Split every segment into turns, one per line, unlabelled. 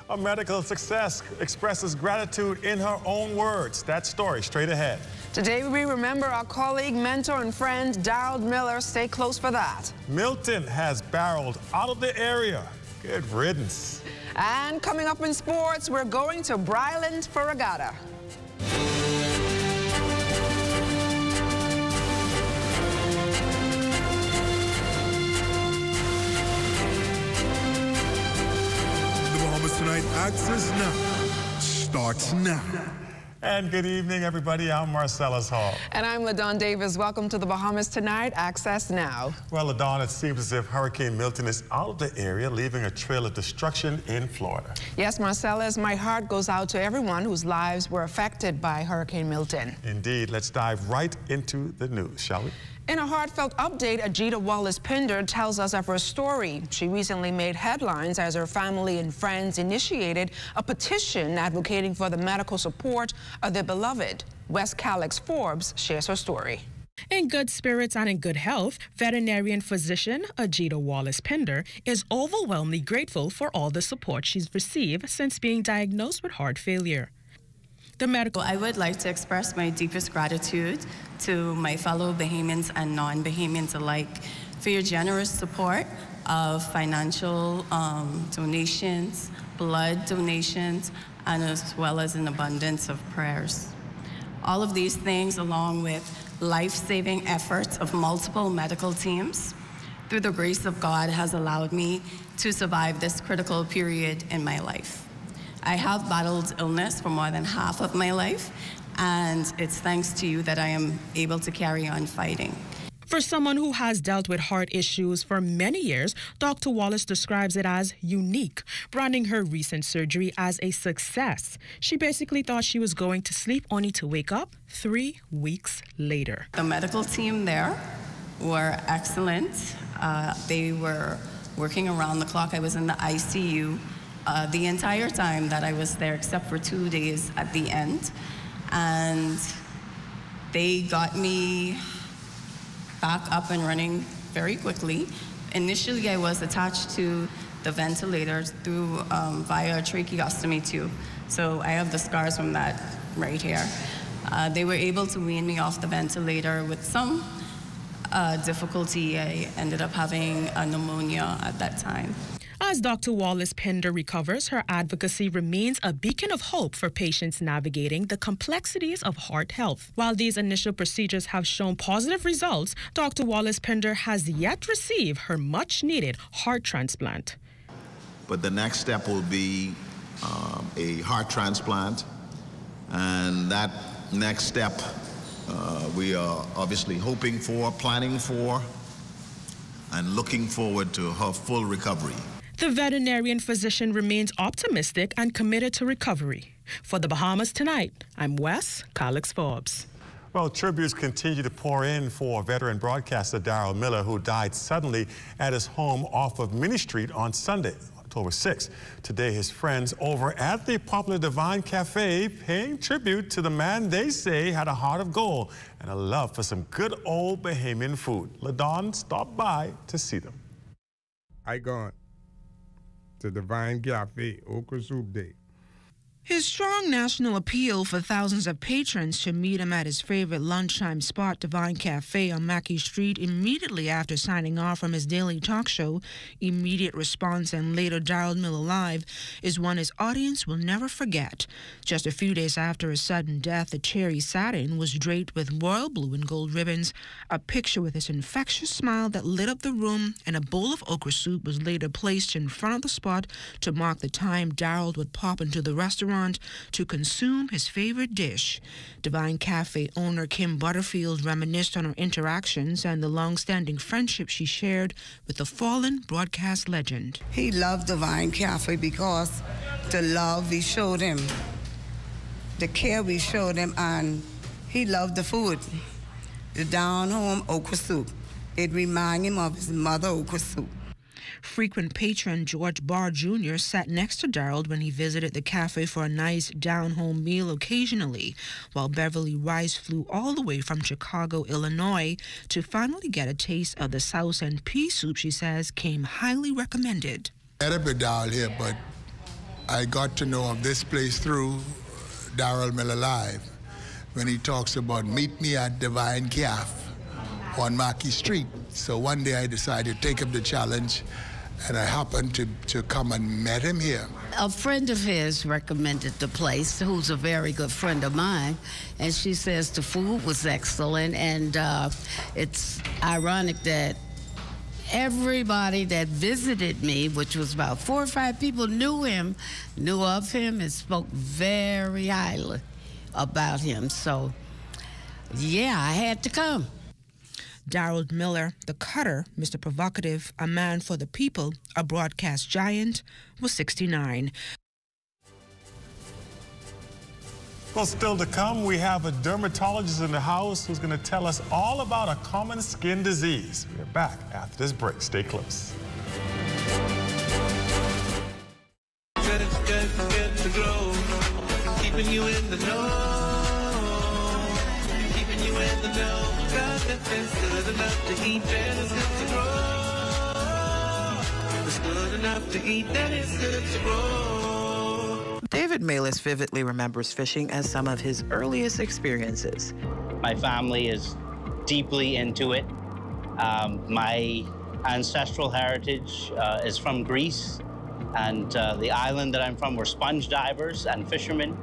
A medical success expresses gratitude in her own words. That story straight ahead.
Today we remember our colleague, mentor, and friend, Darrell Miller. Stay close for that.
Milton has barreled out of the area. Good riddance.
And coming up in sports, we're going to Bryland for regatta.
Bahamas Tonight Access Now starts now.
And good evening, everybody. I'm Marcellus Hall.
And I'm LaDawn Davis. Welcome to the Bahamas Tonight Access Now.
Well, LaDawn, it seems as if Hurricane Milton is out of the area, leaving a trail of destruction in Florida. Yes,
Marcellus, my heart goes out to everyone whose lives were affected by Hurricane Milton.
Indeed. Let's dive right into the news, shall we?
In a heartfelt update, Ajita Wallace-Pinder tells us of her story. She recently made headlines as her family and friends initiated a petition advocating for the medical support of their beloved. West Calix Forbes shares her story.
In good spirits and in good health, veterinarian physician Ajita Wallace-Pinder is overwhelmingly grateful for all the support she's received since being diagnosed with heart failure.
I would like to express my deepest gratitude to my fellow Bahamians and non-Bahamians alike for your generous support of financial donations, blood donations, and as well as an abundance of prayers. All of these things, along with life-saving efforts of multiple medical teams, through the grace of God, has allowed me to survive this critical period in my life. I have battled illness for more than half of my life, and it's thanks to you that I am able to carry on fighting.
For someone who has dealt with heart issues for many years, Dr. Wallace describes it as unique, branding her recent surgery as a success. She basically thought she was going to sleep only to wake up 3 weeks later.
The medical team there were excellent. They were working around the clock. I was in the ICU the entire time that I was there, except for 2 days at the end. And they got me back up and running very quickly. Initially, I was attached to the ventilator through via a tracheostomy tube. So I have the scars from that right here. They were able to wean me off the ventilator with some difficulty. I ended up having a pneumonia at that time.
As Dr. Wallace-Pinder recovers, her advocacy remains a beacon of hope for patients navigating the complexities of heart health. While these initial procedures have shown positive results, Dr. Wallace-Pinder has yet received her much-needed heart transplant.
But the next step will be a heart transplant, and that next step we are obviously hoping for, planning for, and looking forward to her full recovery.
The veterinarian physician remains optimistic and committed to recovery. For the Bahamas Tonight, I'm Wes Calix Forbes.
Well, tributes continue to pour in for veteran broadcaster Darrell Miller, who died suddenly at his home off of Minnie Street on Sunday, October 6th. Today, his friends over at the popular Divine Cafe paying tribute to the man they say had a heart of gold and a love for some good old Bahamian food. LaDawn stopped by to see them.
I gone to Divine Cafe, Okra Soup Day.
His strong national appeal for thousands of patrons to meet him at his favorite lunchtime spot, Divine Cafe on Mackey Street, immediately after signing off from his daily talk show, Immediate Response and later Darrell Miller Live, is one his audience will never forget. Just a few days after his sudden death, the chair he sat in was draped with royal blue and gold ribbons. A picture with his infectious smile that lit up the room and a bowl of okra soup was later placed in front of the spot to mark the time Darrell would pop into the restaurant to consume his favorite dish. Divine Cafe owner Kim Butterfield reminisced on her interactions and the long-standing friendship she shared with the fallen broadcast legend.
He loved Divine Cafe because the love we showed him, the care we showed him, and he loved the food. The down-home okra soup. It reminded him of his mother okra soup.
Frequent patron George Barr Jr. sat next to Darrell when he visited the cafe for a nice down-home meal occasionally, while Beverly Rice flew all the way from Chicago, Illinois, to finally get a taste of the sauce and pea soup she says came highly recommended.
I had a bit down here, but I got to know of this place through Darrell Miller Live, when he talks about meet me at Divine Calf on Mackey Street. So one day I decided to take up the challenge, and I happened to come and met him here.
A friend of his recommended the place, who's a very good friend of mine, and she says the food was excellent, and it's ironic that everybody that visited me, which was about 4 or 5 people, knew of him, and spoke very highly about him. So, yeah, I had to come.
Darrell Miller, the cutter, Mr. Provocative, a man for the people, a broadcast giant, was 69.
Well, still to come, we have a dermatologist in the house who's going to tell us all about a common skin disease. We're back after this break. Stay close.
Good to grow, keeping you in the know, keeping you in the know. It's good enough to eat, then it's good to grow. It's good enough to eat, then it's good to grow.
David Malis vividly remembers fishing as some of his earliest experiences.
My family is deeply into it. My ancestral heritage is from Greece, and the island that I'm from were sponge divers and fishermen.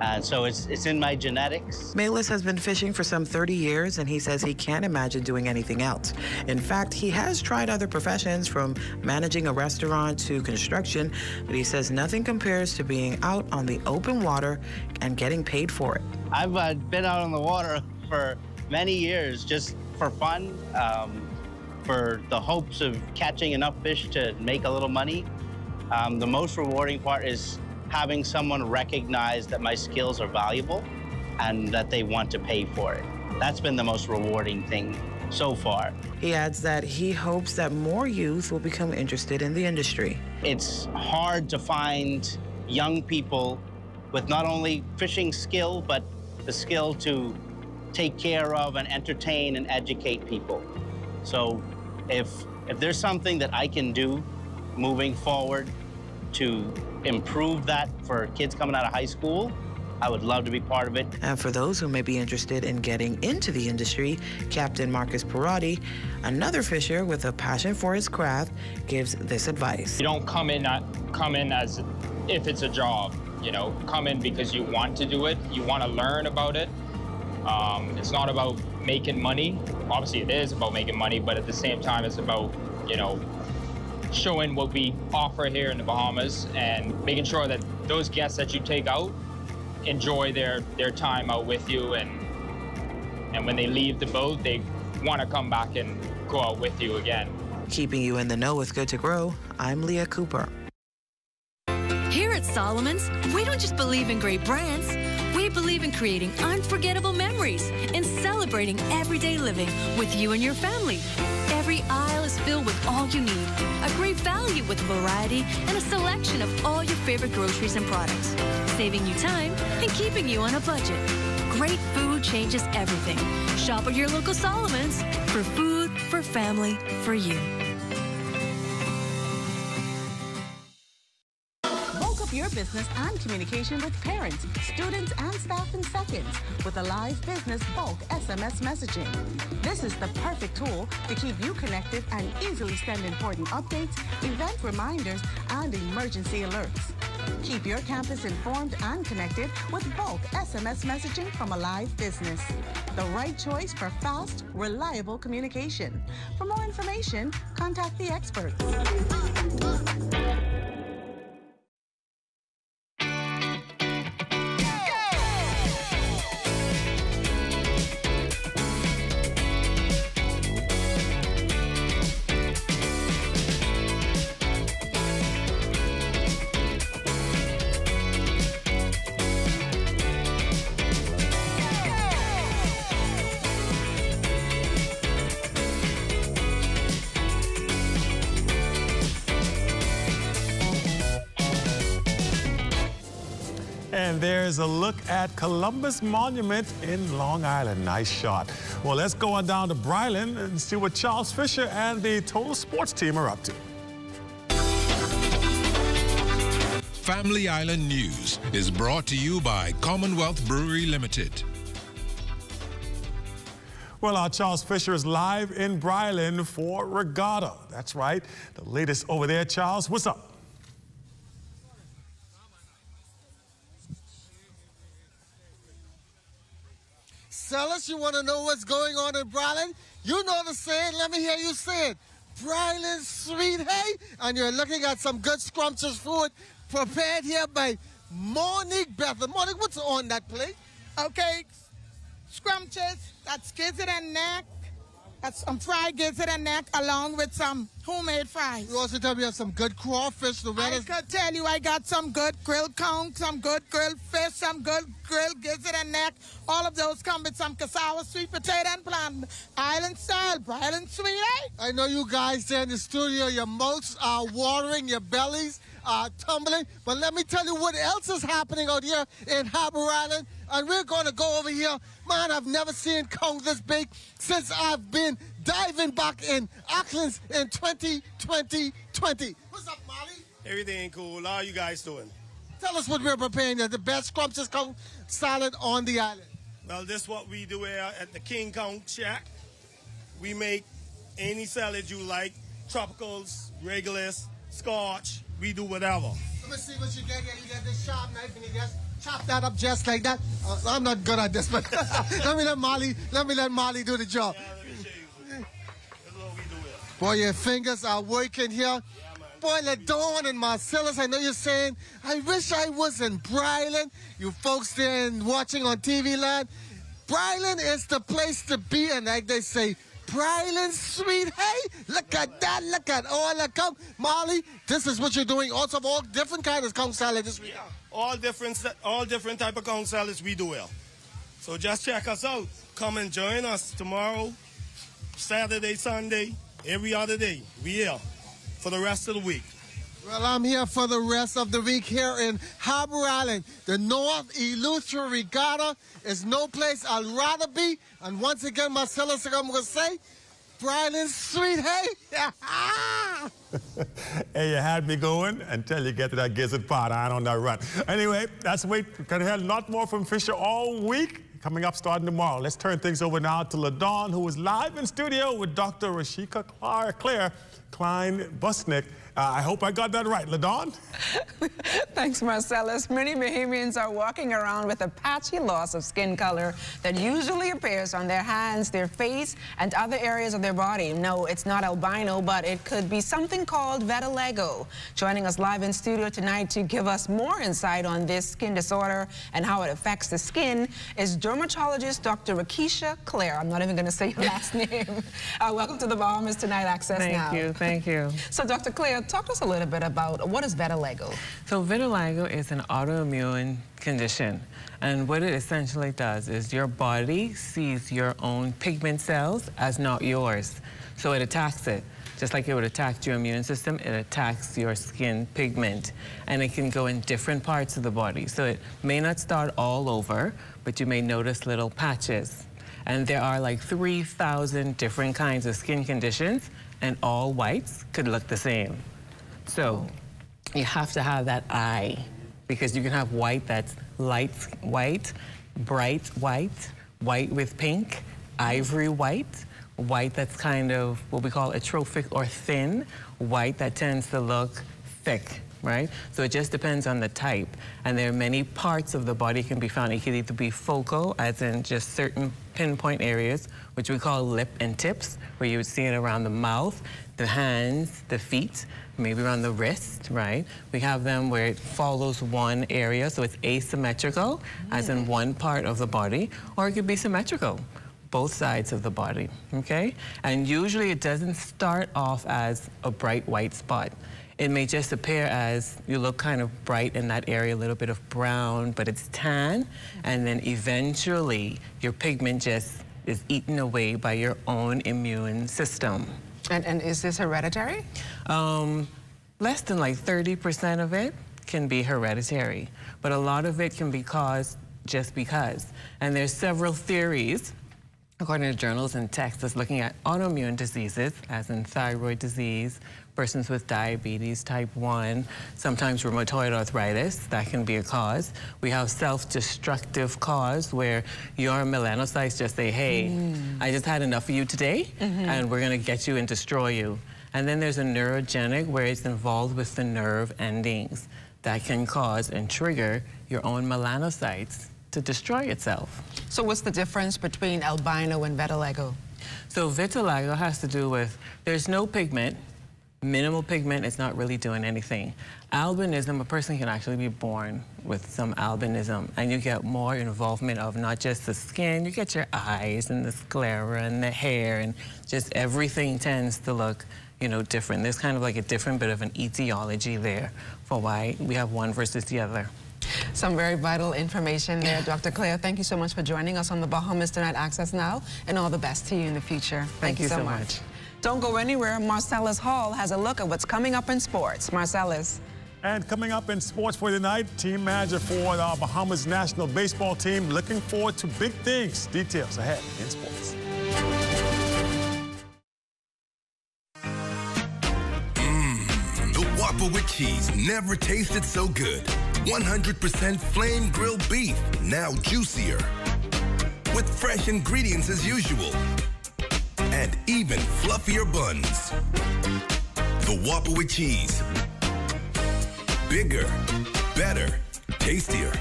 And so it's in my genetics.
Malis has been fishing for some 30 years, and he says he can't imagine doing anything else. In fact, he has tried other professions, from managing a restaurant to construction, but he says nothing compares to being out on the open water and getting paid for it.
I've been out on the water for many years just for fun, for the hopes of catching enough fish to make a little money. The most rewarding part is having someone recognize that my skills are valuable and that they want to pay for it. That's been the most rewarding thing so far.
He adds that he hopes that more youth will become interested in the industry.
It's hard to find young people with not only fishing skill, but the skill to take care of and entertain and educate people. So if there's something that I can do moving forward to improve that for kids coming out of high school, I would love to be part of it.
And for those who may be interested in getting into the industry, Captain Marcus Perotti, another fisher with a passion for his craft, gives this advice.
You don't come in as if it's a job. You know, come in because you want to do it, you want to learn about it. It's not about making money. Obviously, it is about making money, but at the same time, it's about, you know, showing what we offer here in the Bahamas and making sure that those guests that you take out enjoy their time out with you, and when they leave the boat, they want to come back and go out with you again.
Keeping you in the know with Good to Grow, I'm Leah Cooper.
Here at Solomon's, we don't just believe in great brands. We believe in creating unforgettable memories and celebrating everyday living with you and your family. Every aisle is filled with all you need. A great value with variety and a selection of all your favorite groceries and products. Saving you time and keeping you on a budget. Great food changes everything. Shop at your local Solomon's for food, for family, for you.
Your business and communication with parents, students, and staff in seconds with a live business bulk SMS messaging. This is the perfect tool to keep you connected and easily send important updates, event reminders, and emergency alerts. Keep your campus informed and connected with bulk SMS messaging from a live business. The right choice for fast, reliable communication. For more information, contact the experts.
And there's a look at Columbus Monument in Long Island. Nice shot. Well, let's go on down to Bryland and see what Charles Fisher and the Total Sports team are up to.
Family Island News is brought to you by Commonwealth Brewery Limited.
Well, our Charles Fisher is live in Bryland for Regatta. That's right. The latest over there, Charles. What's up?
Sellers, you want to know what's going on in Bryland? You know the saying. Let me hear you say it. Bryland sweet hay. And you're looking at some good scrumptious food prepared here by Monique Bethel. Monique, what's on that plate?
Okay, scrumptious, that's gizzard and neck. That's some fried gizzard and neck along with some homemade fries.
You also tell me you have some good crawfish.
I could tell you I got some good grilled conch, some good grilled fish, some good grilled gizzard and neck. All of those come with some cassava, sweet potato, and plant. Island style, Bryland sweet, eh?
I know you guys there in the studio, your mouths are watering, your bellies are tumbling. But let me tell you what else is happening out here in Harbor Island. And we're going to go over here. Man, I've never seen conch this big since I've been diving back in Auckland in 2020. What's up, Molly?
Everything cool. How are you guys doing?
Tell us what we're preparing here. The best scrumptious conch salad on the island.
Well, this is what we do here at the King Conch Shack. We make any salad you like. Tropicals, regulars, scotch. We do whatever.
Let me see what you get here. You get this sharp knife and you just chop that up just like that. I'm not good at this, but let me let Molly do the job.
Yeah, let me show you. This is what we do here.
Boy, your fingers are working here. Boy, LaDawn and Marcellus, I know you're saying, I wish I was in Bryland. You folks there and watching on TV land, Bryland is the place to be, and like they say, Bryland sweet hay. Look at that. Look at all that conch. Molly, this is what you're doing. Also, all different kinds of conch salad this week.
Yeah, all different type of conch salads we do here. So just check us out. Come and join us tomorrow, Saturday, Sunday, every other day. We here for the rest of the week.
Well, I'm here for the rest of the week here in Harbor Island. The North Eleuthera Regatta is no place I'd rather be. And once again, Marcellus, I'm going to say, Bryland sweet hay.
Hey, you had me going until you get to that gizzard pot. I ain't on that run. Anyway, that's wait. Gonna hear a lot more from Fisher all week. Coming up starting tomorrow. Let's turn things over now to LaDawn, who is live in studio with Dr. Rashika Claire Klein-Busnick. I hope I got that right. LaDawn?
Thanks, Marcellus. Many Bahamians are walking around with a patchy loss of skin color that usually appears on their hands, their face, and other areas of their body. No, it's not albino, but it could be something called vitiligo. Joining us live in studio tonight to give us more insight on this skin disorder and how it affects the skin is dermatologist Dr. Rakisha Claire. I'm not even going to say your last name. Welcome to the Bahamas Tonight Access Now.
Thank you. Thank you.
So, Dr. Claire, talk to us a little bit about what is vitiligo.
So vitiligo is an autoimmune condition, and what it essentially does is your body sees your own pigment cells as not yours, so it attacks it. Just like it would attack your immune system, it attacks your skin pigment, and it can go in different parts of the body. So it may not start all over, but you may notice little patches. And there are like 3,000 different kinds of skin conditions, and all whites could look the same. So you have to have that eye, because you can have white that's light white, bright white, white with pink, ivory white, white that's kind of what we call atrophic or thin, white that tends to look thick, right? So it just depends on the type. And there are many parts of the body can be found. It can either be focal, as in just certain pinpoint areas, which we call lip and tips, where you would see it around the mouth, the hands, the feet, maybe around the wrist, right? We have them where it follows one area, so it's asymmetrical, as in one part of the body, or it could be symmetrical, both sides of the body, okay? And usually it doesn't start off as a bright white spot. It may just appear as you look kind of bright in that area, a little bit of brown, but it's tan, and then eventually your pigment just is eaten away by your own immune system.
And is this hereditary?
Less than like 30% of it can be hereditary, but a lot of it can be caused just because. And there's several theories according to journals and texts, is looking at autoimmune diseases, as in thyroid disease, persons with diabetes type 1, sometimes rheumatoid arthritis, that can be a cause. We have self-destructive cause where your melanocytes just say, hey, I just had enough of you today, and we're gonna get you and destroy you. And then there's a neurogenic where it's involved with the nerve endings that can cause and trigger your own melanocytes to destroy itself.
So what's the difference between albino and vitiligo?
So vitiligo has to do with, there's no pigment, minimal pigment is not really doing anything. Albinism, a person can actually be born with some albinism, and you get more involvement of not just the skin, you get your eyes and the sclera and the hair, and just everything tends to look, you know, different. There's kind of like a different bit of an etiology there for why we have one versus the other.
Some very vital information there, Dr. Claire. Thank you so much for joining us on the Bahamas Tonight Access Now, and all the best to you in the future.
Thank you so much.
Don't go anywhere. Marcellus Hall has a look at what's coming up in sports. Marcellus.
And coming up in sports for tonight, team manager for the Bahamas national baseball team looking forward to big things. Details ahead in sports.
The Whopper with cheese never tasted so good. 100% flame grilled beef, now juicier. With fresh ingredients as usual. And even fluffier buns. The Whopper with cheese. Bigger, better, tastier.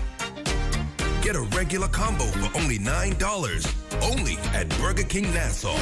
Get a regular combo for only $9. Only at Burger King Nassau.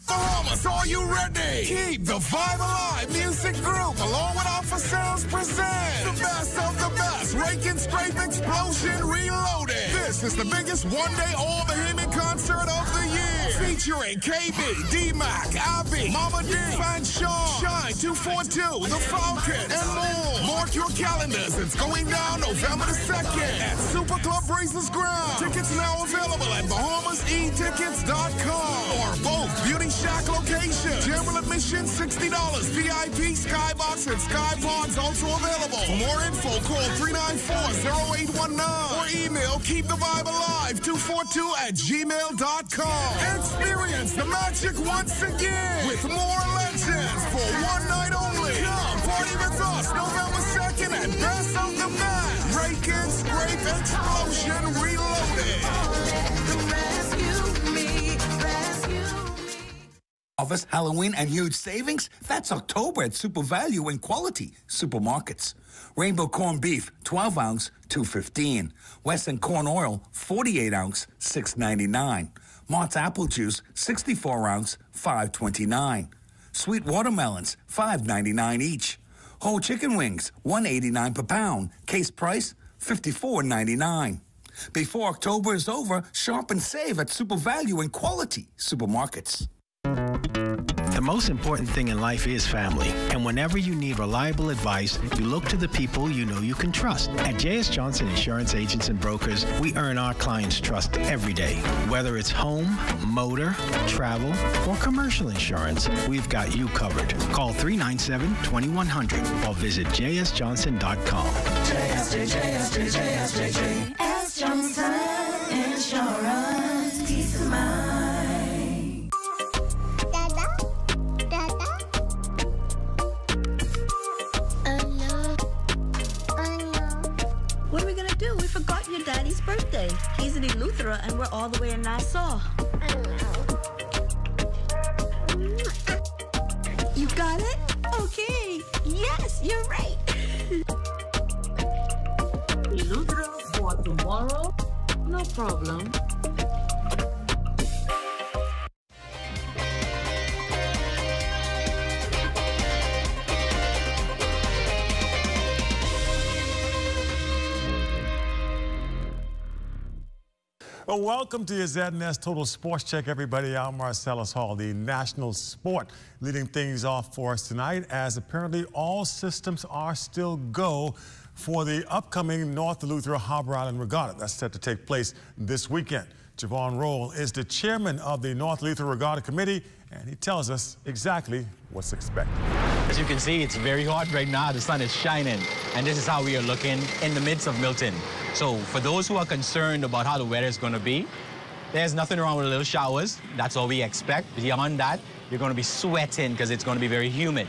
Bahamas, are you ready? Keep the vibe alive. Music group, along with Alpha Sounds, present the best of the best. Rake and Scrape Explosion Reloaded. This is the biggest one-day all-Bahamian concert of the year. Featuring KB, D-Mac, Abby, Mama D, Fan Sean, Shine 242, The Falcon, and more. Mark your calendars. It's going down November the 2nd at Super Club Races Ground. Tickets now available at BahamasEtickets.com or both Beauty Shack locations. General admission $60. VIP, Skybox, and Sky Pods also available. For more info, call 394-0819 or email keepthevibealive242@gmail.com. Experience the magic once again with more legends for one night only. Come party with us November 2nd at Best of the Best. Rake and Scrape Explosion Reloaded.
Office, Halloween, and huge savings? That's October at Super Value and Quality Supermarkets. Rainbow corned beef, 12 ounce, $2.15. Western corn oil, 48 ounce, $6.99. Mott's apple juice, 64 ounce, $5.29. Sweet watermelons, $5.99 each. Whole chicken wings, $1.89 per pound. Case price, $54.99. Before October is over, shop and save at Super Value and Quality Supermarkets.
The most important thing in life is family. And whenever you need reliable advice, you look to the people you know you can trust. At J.S. Johnson Insurance Agents and Brokers, we earn our clients' trust every day. Whether it's home, motor, travel, or commercial insurance, we've got you covered. Call 397-2100 or visit jsjohnson.com.
J.S. Johnson Insurance, peace of mind.
What are we gonna do? We forgot your daddy's birthday. He's in Eleuthera and we're all the way in Nassau. You got it? Okay. Yes, you're right.
Eleuthera for tomorrow? No problem.
Well, welcome to your ZNS Total Sports Check, everybody. I'm Marcellus Hall, the national sport, leading things off for us tonight, as apparently all systems are still go for the upcoming North Eleuthera Harbor Island Regatta. That's set to take place this weekend. Javon Roll is the chairman of the North Eleuthera Regatta Committee and he tells us exactly what's expected.
As you can see, it's very hot right now. The sun is shining, and this is how we are looking in the midst of Milton. So for those who are concerned about how the weather is going to be, there's nothing wrong with little showers. That's all we expect. Beyond that, you're going to be sweating because it's going to be very humid.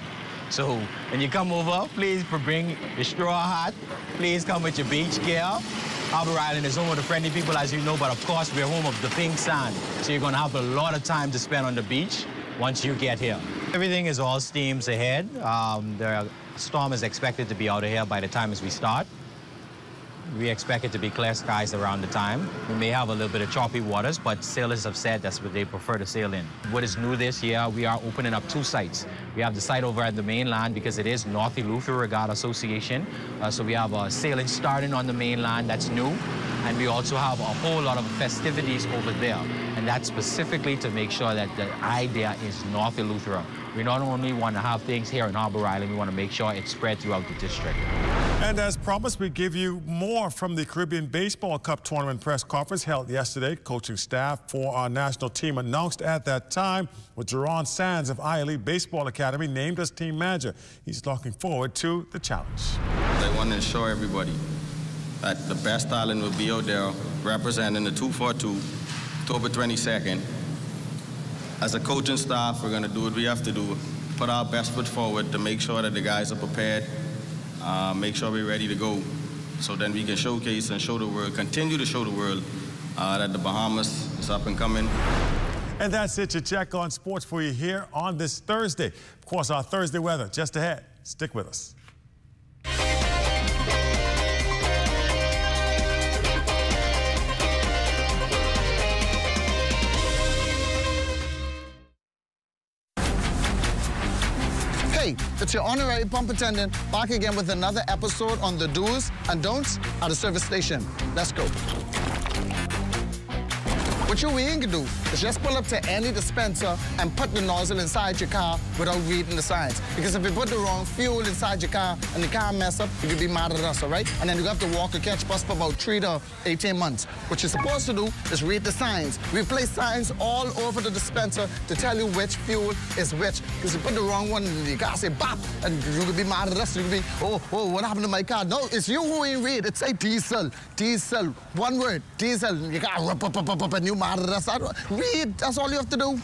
So when you come over, please bring your straw hat. Please come with your beach gear. Harbor Island is home of the friendly people, as you know, but of course, we're home of the pink sand. So you're going to have a lot of time to spend on the beach once you get here. Everything is all steams ahead. The storm is expected to be out of here by the time as we start. We expect it to be clear skies around the time. We may have a little bit of choppy waters, but sailors have said that's what they prefer to sail in. What is new this year, we are opening up 2 sites. We have the site over at the mainland because it is North Eleuthera Regatta Association. So we have sailing starting on the mainland, that's new. And we also have a whole lot of festivities over there. And that's specifically to make sure that the idea is North Eleuthera. We not only want to have things here in Harbor Island, we want to make sure it's spread throughout the district.
And as promised, we give you more from the Caribbean Baseball Cup Tournament press conference held yesterday. Coaching staff for our national team announced at that time with Jerron Sands of ILE Baseball Academy named as team manager. He's looking forward to the challenge.
I want to assure everybody that the best talent will be out there representing the 242, October 22nd. As a coaching staff, we're going to do what we have to do, put our best foot forward to make sure that the guys are prepared, make sure we're ready to go, so then we can showcase and show the world, continue to show the world that the Bahamas is up and coming.
And that's it, your check on sports for you here on this Thursday. Of course, our Thursday weather just ahead. Stick with us.
Hey, it's your honorary pump attendant back again with another episode on the do's and don'ts at a service station. Let's go. What you ain't gonna do is just pull up to any dispenser and put the nozzle inside your car without reading the signs. Because if you put the wrong fuel inside your car and the car mess up, you could be mad at us, all right? And then you have to walk or catch bus for about 3 to 18 months. What you're supposed to do is read the signs. We place signs all over the dispenser to tell you which fuel is which. Because you put the wrong one in the car, say bop, and you could be mad at us. You could be, oh, what happened to my car? No, it's you who ain't read. It say diesel, diesel, one word, diesel. You got up, and you mad at us. Read, that's all you have to do.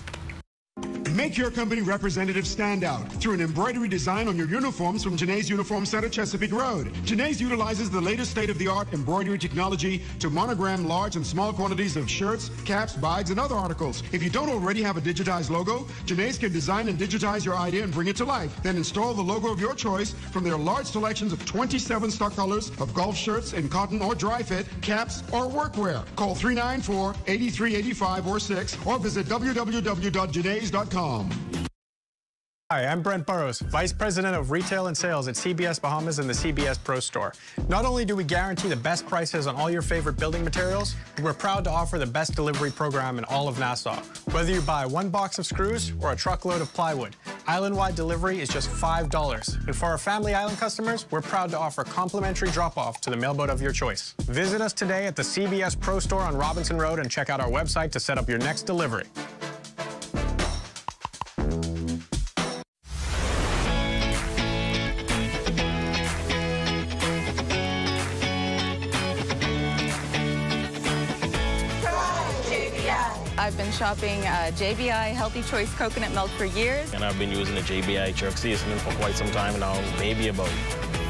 Make your company representative stand out through an embroidery design on your uniforms from Janae's Uniform Center, Chesapeake Road. Janae's utilizes the latest state-of-the-art embroidery technology to monogram large and small quantities of shirts, caps, bags, and other articles. If you don't already have a digitized logo, Janae's can design and digitize your idea and bring it to life. Then install the logo of your choice from their large selections of 27 stock colors of golf shirts in cotton or dry fit, caps, or workwear. Call 394-8385 or 6 or visit www.janaes.com.
Hi, I'm Brent Burrows, Vice President of Retail and Sales at CBS Bahamas and the CBS Pro Store. Not only do we guarantee the best prices on all your favorite building materials, we're proud to offer the best delivery program in all of Nassau. Whether you buy 1 box of screws or a truckload of plywood, island-wide delivery is just $5. And for our Family Island customers, we're proud to offer complimentary drop-off to the mailboat of your choice. Visit us today at the CBS Pro Store on Robinson Road and check out our website to set up your next delivery.
I've been shopping JBI Healthy Choice Coconut Milk for years.
And I've been using the JBI jerk seasoning for quite some time now, maybe about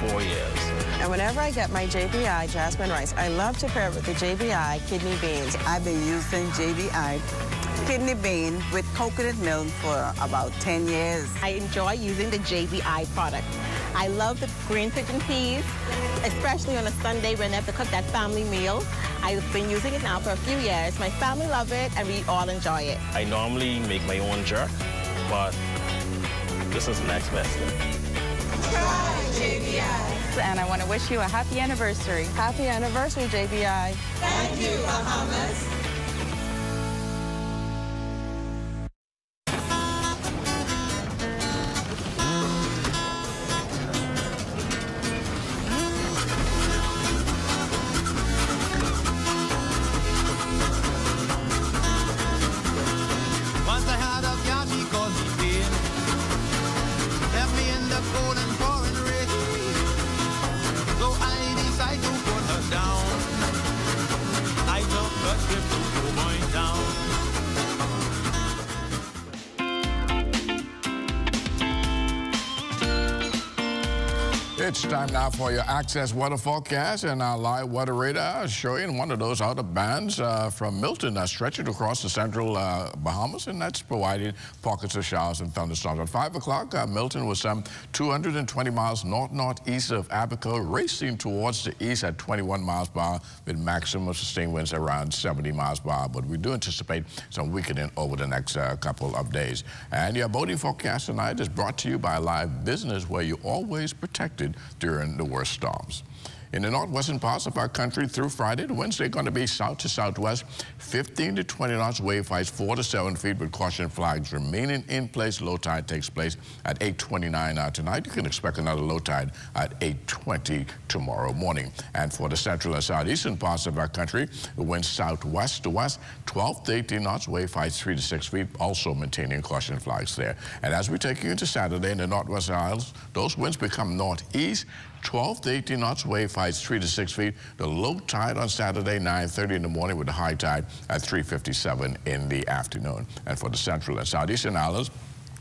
4 years.
And whenever I get my JBI jasmine rice, I love to pair it with the JBI kidney beans.
I've been using JBI kidney bean with coconut milk for about 10 years.
I enjoy using the JBI product. I love the green pigeon peas, especially on a Sunday when I have to cook that family meal. I've been using it now for a few years. My family love it, and we all enjoy it.
I normally make my own jerk, but this is the next best thing.
Try JBI. And I want to wish you a happy anniversary. Happy anniversary, JBI.
Thank you, Bahamas.
Once I had a Yachiko
It's time now for your Access weather forecast, and our live weather radar is showing one of those outer bands from Milton stretching across the central Bahamas, and that's providing pockets of showers and thunderstorms. At 5 o'clock, Milton was 220 miles northeast of Abaco, racing towards the east at 21 miles per hour with maximum sustained winds around 70 miles per hour. But we do anticipate some weakening over the next couple of days. And your boating forecast tonight is brought to you by Live Business, where you're always protected during the worst storms. In the northwestern parts of our country through Friday, the winds are going to be south to southwest, 15 to 20 knots, wave heights 4 to 7 feet with caution flags remaining in place. Low tide takes place at 8:29 tonight. You can expect another low tide at 8:20 tomorrow morning. And for the central and southeastern parts of our country, the winds southwest to west, 12 to 18 knots, wave heights 3 to 6 feet, also maintaining caution flags there. And as we take you into Saturday in the northwestern isles, those winds become northeast, 12 to 18 knots, wave heights 3 to 6 feet. The low tide on Saturday, 9:30 in the morning, with the high tide at 3:57 in the afternoon. And for the central and southeastern islands,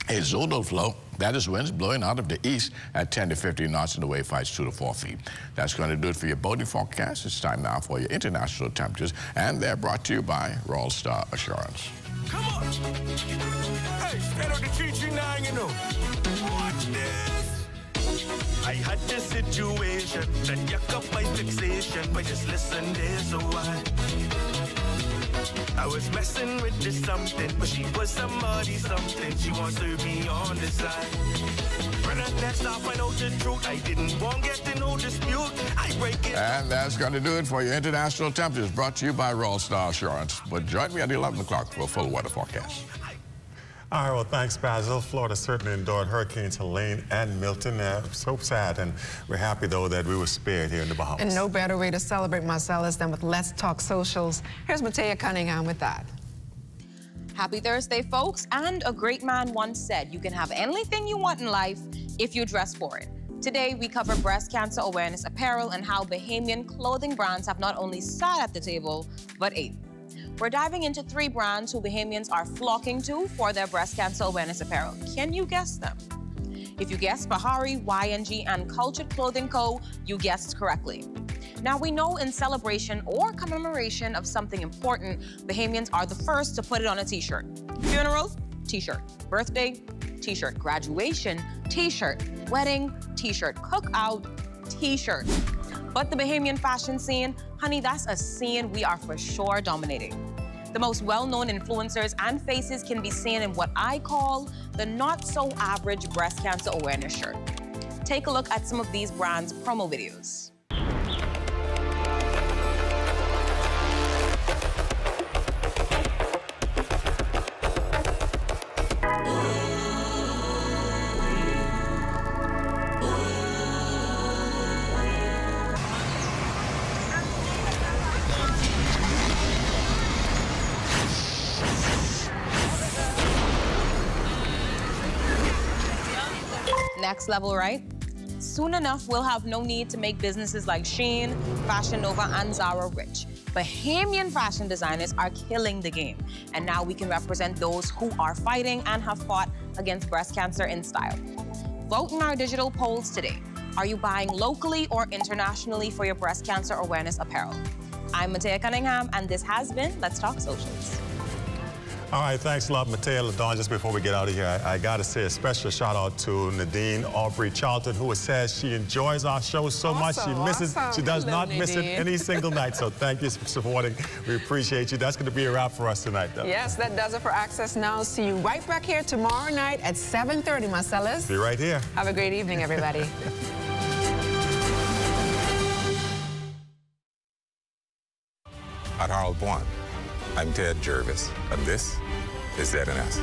a zonal flow, that is winds blowing out of the east at 10 to 15 knots, and the wave heights 2 to 4 feet. That's going to do it for your boating forecast. It's time now for your international temperatures, and they're brought to you by Royal Star Assurance.
Come on! Hey, stand on the tree now, you know. Watch this! I had this situation that yuck up my fixation, but just listen, there's a why. I was messing with this something, but she was somebody something. She wants to be on the side. When I next off, I know the truth. I didn't want to get to no dispute. I break it.
And that's going to do it for your international temperatures, brought to you by Royal Star Assurance. But join me at 11 o'clock for a full weather forecast.
All right, well, thanks, Basil. Florida certainly endured Hurricanes Helene and Milton. So sad, and we're happy, though, that we were spared here in the Bahamas.
And no better way to celebrate Marcellus than with Let's Talk Socials. Here's Matea Cunningham with that.
Happy Thursday, folks. And a great man once said, you can have anything you want in life if you dress for it. Today, we cover breast cancer awareness apparel and how Bahamian clothing brands have not only sat at the table, but ate. We're diving into 3 brands who Bahamians are flocking to for their breast cancer awareness apparel. Can you guess them? If you guessed Bahari, YNG, and Cultured Clothing Co., you guessed correctly. Now, we know in celebration or commemoration of something important, Bahamians are the first to put it on a t-shirt. Funeral, t-shirt. Birthday, t-shirt. Graduation, t-shirt. Wedding, t-shirt. Cookout, t-shirt. But the Bahamian fashion scene, honey, that's a scene we are for sure dominating. The most well-known influencers and faces can be seen in what I call the not-so-average breast cancer awareness shirt. Take a look at some of these brands' promo videos. Next level, right? Soon enough, we'll have no need to make businesses like Shein, Fashion Nova, and Zara rich. Bahamian fashion designers are killing the game. And now we can represent those who are fighting and have fought against breast cancer in style. Vote in our digital polls today. Are you buying locally or internationally for your breast cancer awareness apparel? I'm Matea Cunningham, and this has been Let's Talk Socials.
All right, thanks a lot, Matea. LaDawn, just before we get out of here, I got to say a special shout out to Nadine Aubrey Charlton, who has said she enjoys our show so much. She misses, she does not miss it any single night. So thank you for supporting. We appreciate you. That's going to be a wrap for us tonight, though.
Yes, that does it for Access Now. See you right back here tomorrow night at 7:30, Marcellus.
Be right here.
Have a great evening, everybody.
At Harold Bond, I'm Ted Jervis, and this is ZNS.